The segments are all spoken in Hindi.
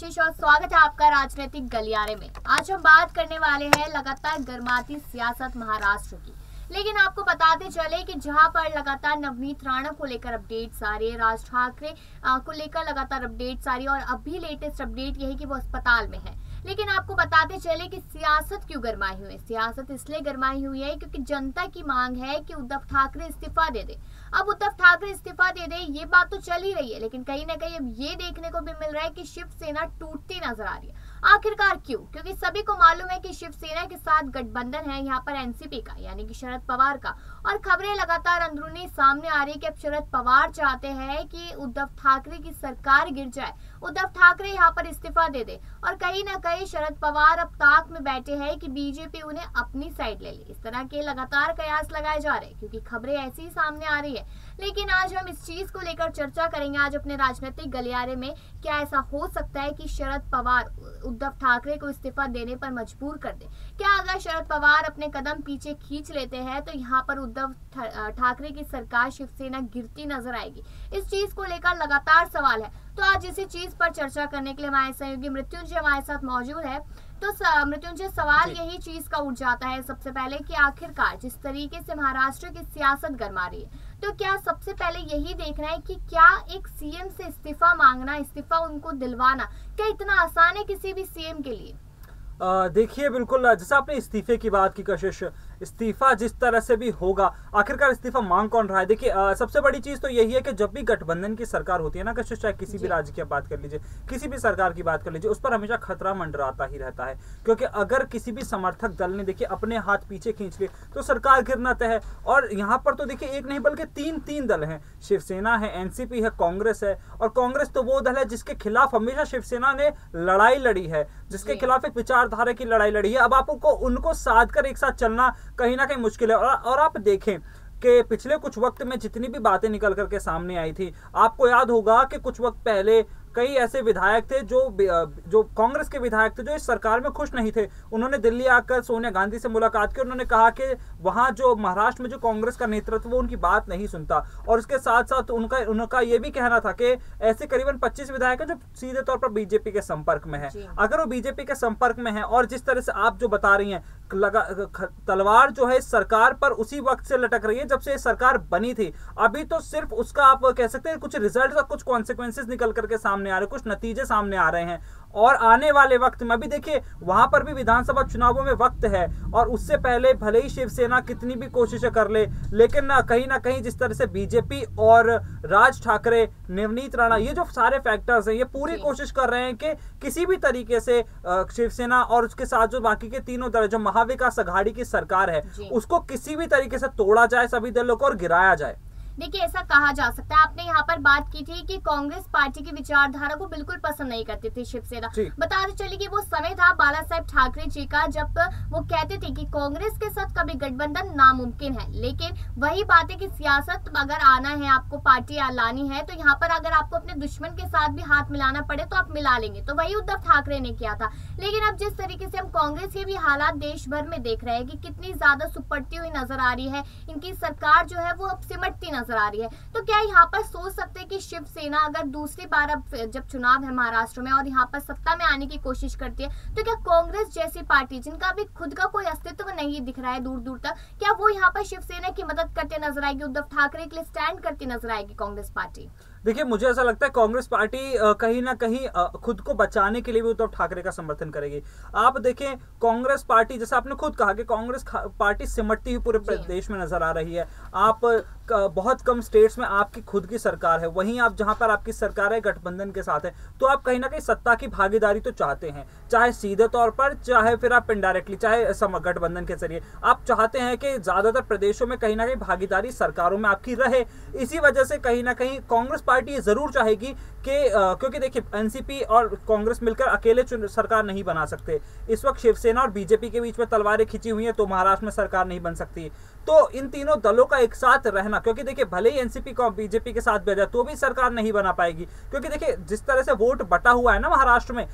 कशिश और स्वागत है आपका राजनीतिक गलियारे में। आज हम बात करने वाले हैं लगातार गर्माती सियासत महाराष्ट्र की। लेकिन आपको बताते चले कि जहां पर लगातार नवनीत राणा को लेकर अपडेट्स आ रही है, राज ठाकरे को लेकर लगातार अपडेट्स आ रही है और अभी लेटेस्ट अपडेट यही कि वो अस्पताल में है। लेकिन आपको बताते चले कि सियासत क्यों गरमाई हुई है। सियासत इसलिए गरमाई हुई है क्योंकि जनता की मांग है कि उद्धव ठाकरे इस्तीफा दे दे। अब उद्धव ठाकरे इस्तीफा दे दे ये बात तो चल ही रही है, लेकिन कहीं ना कहीं अब ये देखने को भी मिल रहा है कि शिवसेना टूटती नजर आ रही है। आखिरकार क्यों? क्योंकि सभी को मालूम है कि शिवसेना के साथ गठबंधन है यहाँ पर एनसीपी का, यानी कि शरद पवार का, और खबरें लगातार अंदरूनी सामने आ रही है कि अब शरद पवार चाहते हैं कि उद्धव ठाकरे की सरकार गिर जाए, उद्धव ठाकरे यहाँ पर इस्तीफा दे दे। और कहीं ना कहीं शरद पवार अब ताक में बैठे हैं कि बीजेपी उन्हें अपनी साइड ले ले। इस तरह के लगातार कयास लगाए जा रहे हैं क्योंकि खबरें ऐसी ही सामने आ रही है। लेकिन आज हम इस चीज को लेकर चर्चा करेंगे आज अपने राजनीतिक गलियारे में। क्या ऐसा हो सकता है कि शरद पवार उद्धव ठाकरे को इस्तीफा देने पर मजबूर कर दे? क्या अगर शरद पवार अपने कदम पीछे खींच लेते हैं तो यहाँ पर उद्धव ठाकरे की सरकार शिवसेना गिरती नजर आएगी? इस चीज को लेकर लगातार सवाल है। तो आज इसी चीज पर चर्चा करने के लिए हमारे सहयोगी मृत्युंजय हमारे साथ मौजूद है। तो मृत्युंजय, सवाल यही चीज का उठ जाता है सबसे पहले कि आखिरकार जिस तरीके से महाराष्ट्र की सियासत गरमा रही है, तो क्या सबसे पहले यही देखना है कि क्या एक सीएम से इस्तीफा मांगना, इस्तीफा उनको दिलवाना, क्या इतना आसान है किसी भी सीएम के लिए? देखिए, बिल्कुल जैसा आपने इस्तीफे की बात की कशिश, इस्तीफा जिस तरह से भी होगा, आखिरकार इस्तीफा मांग कौन रहा है? देखिए, सबसे बड़ी चीज तो यही है कि जब भी गठबंधन की सरकार होती है ना कशिश, चाहे किसी भी राज्य की बात कर लीजिए, किसी भी सरकार की बात कर लीजिए, उस पर हमेशा खतरा मंडराता ही रहता है। क्योंकि अगर किसी भी समर्थक दल ने देखिए अपने हाथ पीछे खींच लिए तो सरकार गिरना तय है। और यहाँ पर तो देखिए एक नहीं बल्कि तीन दल हैं, शिवसेना है, एनसीपी है, कांग्रेस है। और कांग्रेस तो वो दल है जिसके खिलाफ हमेशा शिवसेना ने लड़ाई लड़ी है, जिसके खिलाफ एक विचारधारा की लड़ाई लड़ी है। अब आपको उनको साध कर एक साथ चलना कहीं ना कहीं मुश्किल है। और आप देखें कि पिछले कुछ वक्त में जितनी भी बातें निकल करके सामने आई थी, आपको याद होगा कि कुछ वक्त पहले कई ऐसे विधायक थे जो कांग्रेस के विधायक थे जो इस सरकार में खुश नहीं थे। उन्होंने दिल्ली आकर सोनिया गांधी से मुलाकात की। उन्होंने कहा कि वहां जो महाराष्ट्र में जो कांग्रेस का नेतृत्व वो उनकी बात नहीं सुनता। और उसके साथ साथ उनका ये भी कहना था कि ऐसे करीबन 25 विधायक हैं जो सीधे तौर पर बीजेपी के संपर्क में है। अगर वो बीजेपी के संपर्क में है और जिस तरह से आप जो बता रही हैं, तलवार जो है इस सरकार पर उसी वक्त से लटक रही है जब से सरकार बनी थी। अभी तो सिर्फ उसका आप कह सकते हैं कुछ रिजल्ट और कुछ कॉन्सिक्वेंसेस निकल करके सामने आ रहे, कुछ नतीजे सामने आ रहे हैं। और आने वाले वक्त में भी देखिए वहां पर भी विधानसभा चुनावों में वक्त है, और उससे पहले भले ही शिवसेना कितनी भी कोशिशें कर ले, लेकिन कहीं ना कहीं जिस तरह से बीजेपी और राज ठाकरे, नवनीत राणा, ये जो सारे फैक्टर्स हैं, ये पूरी कोशिश कर रहे हैं कि किसी भी तरीके से शिवसेना और उसके साथ जो बाकी के तीनों दल, जो महाविकास अघाड़ी की सरकार है, उसको किसी भी तरीके से तोड़ा जाए, सभी दलों को, और गिराया जाए। देखिए, ऐसा कहा जा सकता है। आपने यहाँ पर बात की थी कि कांग्रेस पार्टी की विचारधारा को बिल्कुल पसंद नहीं करती थी शिवसेना। बताते चलिए कि वो समय था बाला साहेब ठाकरे जी का जब वो कहते थे कि कांग्रेस के साथ कभी गठबंधन नामुमकिन है। लेकिन वही बात है कि सियासत अगर आना है, आपको पार्टी लानी है, तो यहाँ पर अगर आपको अपने दुश्मन के साथ भी हाथ मिलाना पड़े तो आप मिला लेंगे। तो वही उद्धव ठाकरे ने किया था। लेकिन अब जिस तरीके से हम कांग्रेस के भी हालात देश भर में देख रहे हैं कि कितनी ज्यादा सुपड़ती हुई नजर आ रही है, इनकी सरकार जो है वो अब सिमटती नजर आ रही है। तो क्या यहाँ पर सोच सकते हैं कि शिवसेना अगर दूसरी बार अब जब चुनाव है महाराष्ट्र में और यहाँ पर सत्ता में आने की कोशिश करती है, तो क्या कांग्रेस जैसी पार्टी जिनका भी खुद का कोई अस्तित्व नहीं दिख रहा है दूर दूर तक, क्या वो यहाँ पर शिवसेना की मदद करते नजर आएगी, उद्धव ठाकरे के लिए स्टैंड करती नजर आएगी कांग्रेस पार्टी? देखिए, मुझे ऐसा लगता है कांग्रेस पार्टी कहीं ना कहीं खुद को बचाने के लिए भी उद्धव ठाकरे का समर्थन करेगी। आप देखें, कांग्रेस पार्टी, जैसा आपने खुद कहा कि कांग्रेस पार्टी सिमटती हुई पूरे प्रदेश में नजर आ रही है। आप बहुत कम स्टेट्स में आपकी खुद की सरकार है, वहीं आप जहां पर आपकी सरकार है गठबंधन के साथ है, तो आप कहीं ना कहीं सत्ता की भागीदारी तो चाहते हैं, चाहे सीधे तौर पर, चाहे फिर आप इनडायरेक्टली, चाहे गठबंधन के जरिए आप चाहते हैं कि ज्यादातर प्रदेशों में कहीं ना कहीं भागीदारी सरकारों में आपकी रहे। इसी वजह से कहीं ना कहीं कांग्रेस पार्टी जरूर चाहेगी कि क्योंकि देखिए एनसीपी और कांग्रेस मिलकर अकेले सरकार नहीं बना सकते। इस वक्त शिवसेना और बीजेपी के बीच में तलवारें खिंची हुई हैं, तो महाराष्ट्र में सरकार नहीं बन सकती। तो इन तीनों दलों का एक साथ रहना, क्योंकि देखिए भले ही एनसीपी को बीजेपी के साथ भेजा तो भी सरकार नहीं बना पाएगी, क्योंकि देखिए जिस तरह से वोट बटा हुआ है ना महाराष्ट्र में,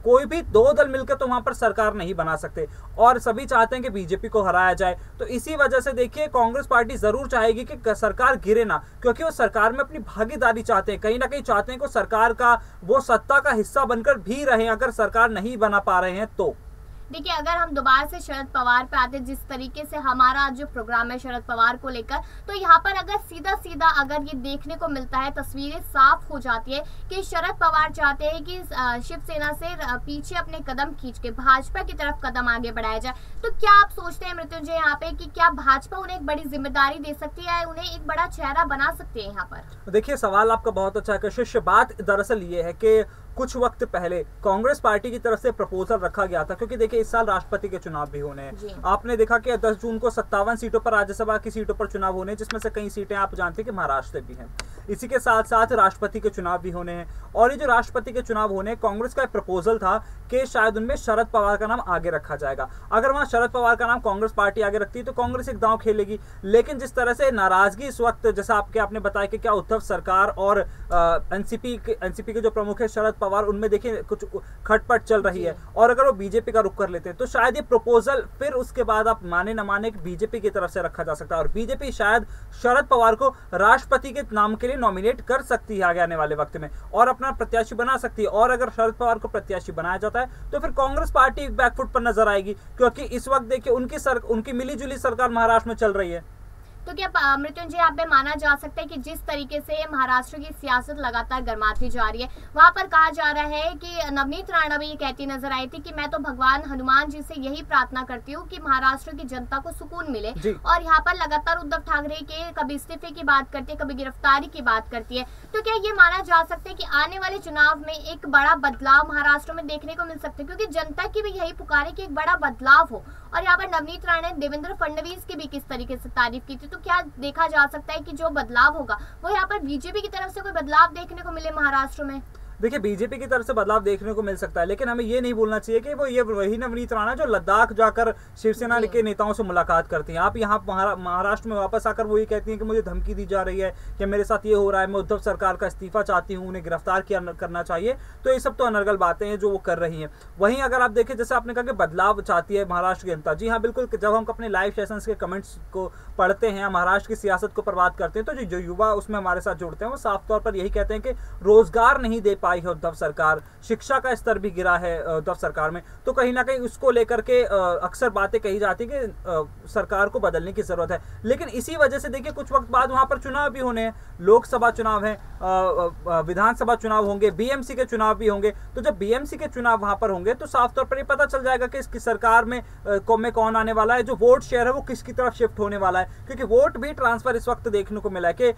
कोई भी दो दल मिलकर तो वहां पर सरकार नहीं बना सकते और सभी चाहते हैं कि बीजेपी को हराया जाए। तो इसी वजह से देखिए कांग्रेस पार्टी जरूर चाहेगी कि सरकार गिरे ना, क्योंकि वो सरकार में अपनी भागीदारी चाहते हैं, कहीं ना कहीं चाहते हैं कि सरकार का वो सत्ता का हिस्सा बनकर भी रहे अगर सरकार नहीं बना पा रहे हैं तो। देखिए, अगर हम दोबारा से शरद पवार पे आते, जिस तरीके से हमारा जो प्रोग्राम है शरद पवार को लेकर, तो यहाँ पर अगर सीधा सीधा अगर ये देखने को मिलता है, तस्वीरें साफ हो जाती है कि शरद पवार चाहते हैं कि शिवसेना से पीछे अपने कदम खींच के भाजपा की तरफ कदम आगे बढ़ाया जाए। तो क्या आप सोचते हैं मृत्युंजय यहाँ पे कि क्या भाजपा उन्हें एक बड़ी जिम्मेदारी दे सकती है, उन्हें एक बड़ा चेहरा बना सकती है यहाँ पर? देखिए, सवाल आपका बहुत अच्छा है शिष्य। बात दरअसल ये है कि कुछ वक्त पहले कांग्रेस पार्टी की तरफ से प्रपोजल रखा गया था, क्योंकि देखिए इस साल राष्ट्रपति के चुनाव भी होने हैं। आपने देखा कि 10 जून को 57 सीटों पर राज्यसभा की सीटों पर चुनाव होने हैं, जिसमें से कई सीटें आप जानते हैं कि महाराष्ट्र से भी हैं। इसी के साथ साथ राष्ट्रपति के चुनाव भी होने हैं, और ये जो राष्ट्रपति के चुनाव होने, कांग्रेस का प्रपोजल था कि शायद उनमें शरद पवार का नाम आगे रखा जाएगा। अगर वहां शरद पवार का नाम कांग्रेस पार्टी आगे रखती है तो कांग्रेस एक दांव खेलेगी, लेकिन जिस तरह से नाराजगी इस वक्त, जैसा आपने बताया कि क्या उद्धव सरकार और एनसीपी के जो प्रमुख है शरद पवार, उनमें देखिए कुछ खटपट चल रही है, और अगर वो बीजेपी का रुख कर लेते हैं तो शायद ये प्रपोजल फिर उसके बाद आप माने न माने बीजेपी की तरफ से रखा जा सकता है, और बीजेपी शायद शरद पवार को राष्ट्रपति के नाम के लिए नॉमिनेट कर सकती है आगे आने वाले वक्त में, और अपना प्रत्याशी बना सकती है। और अगर शरद पवार को प्रत्याशी बनाया जाता है तो फिर कांग्रेस पार्टी बैकफुट पर नजर आएगी, क्योंकि इस वक्त देखिए उनकी मिलीजुली सरकार महाराष्ट्र में चल रही है। तो क्या मृत्युंजय यहाँ पे माना जा सकता है कि जिस तरीके से महाराष्ट्र की सियासत लगातार गर्माती जा रही है, वहां पर कहा जा रहा है कि नवनीत राणा भी ये कहती नजर आई थी कि मैं तो भगवान हनुमान जी से यही प्रार्थना करती हूँ कि महाराष्ट्र की जनता को सुकून मिले, और यहाँ पर लगातार उद्धव ठाकरे के कभी इस्तीफे की बात करती है, कभी गिरफ्तारी की बात करती है। तो क्या ये माना जा सकता है कि आने वाले चुनाव में एक बड़ा बदलाव महाराष्ट्र में देखने को मिल सकता है, क्योंकि जनता की भी यही पुकार है कि एक बड़ा बदलाव हो, और यहाँ पर नवनीत राणा ने देवेंद्र फडणवीस की भी किस तरीके से तारीफ की थी। तो क्या देखा जा सकता है कि जो बदलाव होगा वो यहाँ पर बीजेपी की तरफ से कोई बदलाव देखने को मिले महाराष्ट्र में? देखिए, बीजेपी की तरफ से बदलाव देखने को मिल सकता है, लेकिन हमें ये नहीं भूलना चाहिए कि वो ये वही नवनीत राणा जो लद्दाख जाकर शिवसेना के नेताओं से मुलाकात करती हैं। आप यहाँ महाराष्ट्र में वापस आकर वो ये कहती हैं कि मुझे धमकी दी जा रही है कि मेरे साथ ये हो रहा है, मैं उद्धव सरकार का इस्तीफा चाहती हूँ, उन्हें गिरफ्तार करना चाहिए। तो ये सब तो अनर्गल बातें हैं जो वो कर रही हैं। वहीं अगर आप देखें, जैसे आपने कहा कि बदलाव चाहती है महाराष्ट्र की जनता, जी हाँ बिल्कुल। जब हम अपने लाइव सेशंस के कमेंट्स को पढ़ते हैं, महाराष्ट्र की सियासत को बर्बाद करते हैं, तो जो युवा उसमें हमारे साथ जुड़ते हैं वो साफ तौर पर यही कहते हैं कि रोजगार नहीं दे पाई है उद्धव सरकार, शिक्षा का स्तर भी गिरा है उद्धव सरकार में। तो कहीं ना कहीं उसको लेकर के अक्सर बातें कही जाती है कि सरकार को बदलने की जरूरत है। लेकिन इसी वजह से देखिए कुछ वक्त बाद वहां पर चुनाव भी होने हैं, लोकसभा चुनाव है, विधानसभा चुनाव होंगे, बीएमसी के चुनाव भी होंगे। तो जब बीएमसी के चुनाव वहां पर होंगे तो साफ तौर पर ये पता चल जाएगा कि इसकी सरकार में कौन आने वाला है, जो वोट शेयर है वो किसकी तरफ शिफ्ट होने वाला है। क्योंकि वोट भी ट्रांसफर इस वक्त देखने को मिला है कि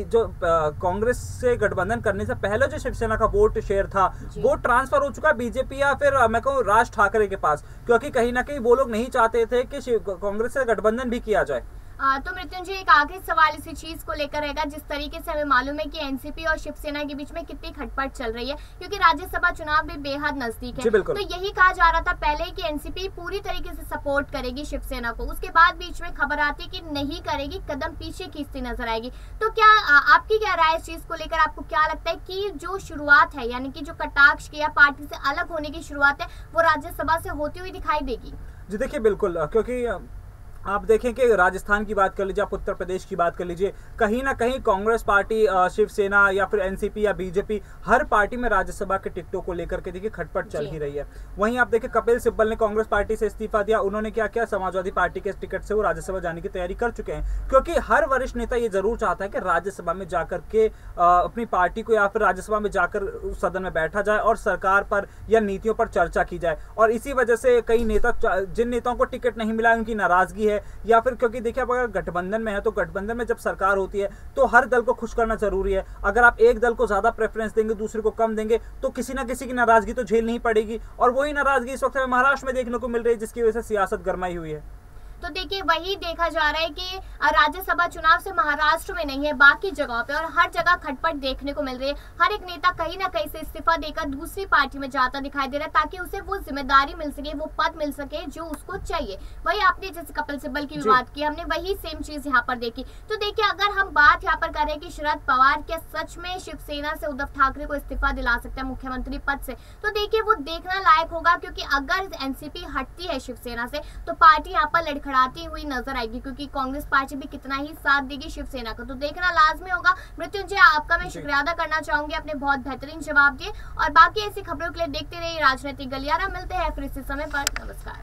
जो कांग्रेस से गठबंधन करने से पहले जो शिवसेना का वोट शेयर था वो ट्रांसफर हो चुका बीजेपी या फिर मैं कहूँ राज ठाकरे के पास, क्योंकि कहीं ना कहीं वो लोग नहीं चाहते थे कि कांग्रेस से गठबंधन भी किया जाए। तो मृत्युंजय, एक आखिरी सवाल इसी चीज को लेकर रहेगा, जिस तरीके से हमें मालूम है कि एनसीपी और शिवसेना के बीच में कितनी खटपट चल रही है, क्योंकि राज्यसभा चुनाव भी बेहद नजदीक है। तो यही कहा जा रहा था पहले कि एनसीपी पूरी तरीके से सपोर्ट करेगी शिवसेना को, उसके बाद बीच में खबर आती कि नहीं करेगी, कदम पीछे खींचती नजर आएगी। तो क्या आपकी क्या राय इस चीज को लेकर? आपको क्या लगता है कि जो शुरुआत है, यानी कि जो कटाक्ष की या पार्टी से अलग होने की शुरुआत है, वो राज्यसभा से होती हुई दिखाई देगी? जी देखिए, बिल्कुल, क्योंकि आप देखें कि राजस्थान की बात कर लीजिए, आप उत्तर प्रदेश की बात कर लीजिए, कहीं ना कहीं कांग्रेस पार्टी, शिवसेना या फिर एनसीपी या बीजेपी, हर पार्टी में राज्यसभा के टिकटों को लेकर के देखिए खटपट चल ही रही है। वहीं आप देखें कपिल सिब्बल ने कांग्रेस पार्टी से इस्तीफा दिया, उन्होंने क्या किया, समाजवादी पार्टी के टिकट से वो राज्यसभा जाने की तैयारी कर चुके हैं, क्योंकि हर वरिष्ठ नेता ये जरूर चाहता है कि राज्यसभा में जाकर के अपनी पार्टी को या फिर राज्यसभा में जाकर उस सदन में बैठा जाए और सरकार पर या नीतियों पर चर्चा की जाए। और इसी वजह से कई नेता, जिन नेताओं को टिकट नहीं मिला उनकी नाराजगी है, या फिर क्योंकि देखिए अगर गठबंधन में है तो गठबंधन में जब सरकार होती है तो हर दल को खुश करना जरूरी है। अगर आप एक दल को ज्यादा प्रेफरेंस देंगे, दूसरे को कम देंगे, तो किसी ना किसी की नाराजगी तो झेलनी ही पड़ेगी, और वही नाराजगी इस वक्त हमें महाराष्ट्र में देखने को मिल रही है, जिसकी वजह से सियासत गरमाई हुई है। तो देखिए वही देखा जा रहा है कि राज्यसभा चुनाव से महाराष्ट्र में नहीं है, बाकी जगहों पे और हर जगह खटपट देखने को मिल रही है। हर एक नेता कहीं ना कहीं से इस्तीफा देकर दूसरी पार्टी में जाता दिखाई दे रहा है ताकि उसे वो जिम्मेदारी मिल सके, वो पद मिल सके जो उसको चाहिए। वही आपने जैसे कपिल सिब्बल की भी बात की, हमने वही सेम चीज यहाँ पर देखी। तो देखिए अगर हम बात यहाँ पर करें कि शरद पवार क्या सच में शिवसेना से उद्धव ठाकरे को इस्तीफा दिला सकते हैं मुख्यमंत्री पद से, तो देखिए वो देखना लायक होगा, क्योंकि अगर एनसीपी हटती है शिवसेना से तो पार्टी यहाँ पर लड़खड़ाती हुई नजर आएगी, क्योंकि कांग्रेस पार्टी भी कितना ही साथ देगी शिवसेना को। तो देखना लाजमी होगा। मृत्युंजय आपका मैं शुक्रिया अदा करना चाहूंगी, आपने बहुत बेहतरीन जवाब दिए। और बाकी ऐसी खबरों के लिए देखते रहिए राजनीतिक गलियारा। मिलते हैं फिर इसी समय पर। नमस्कार।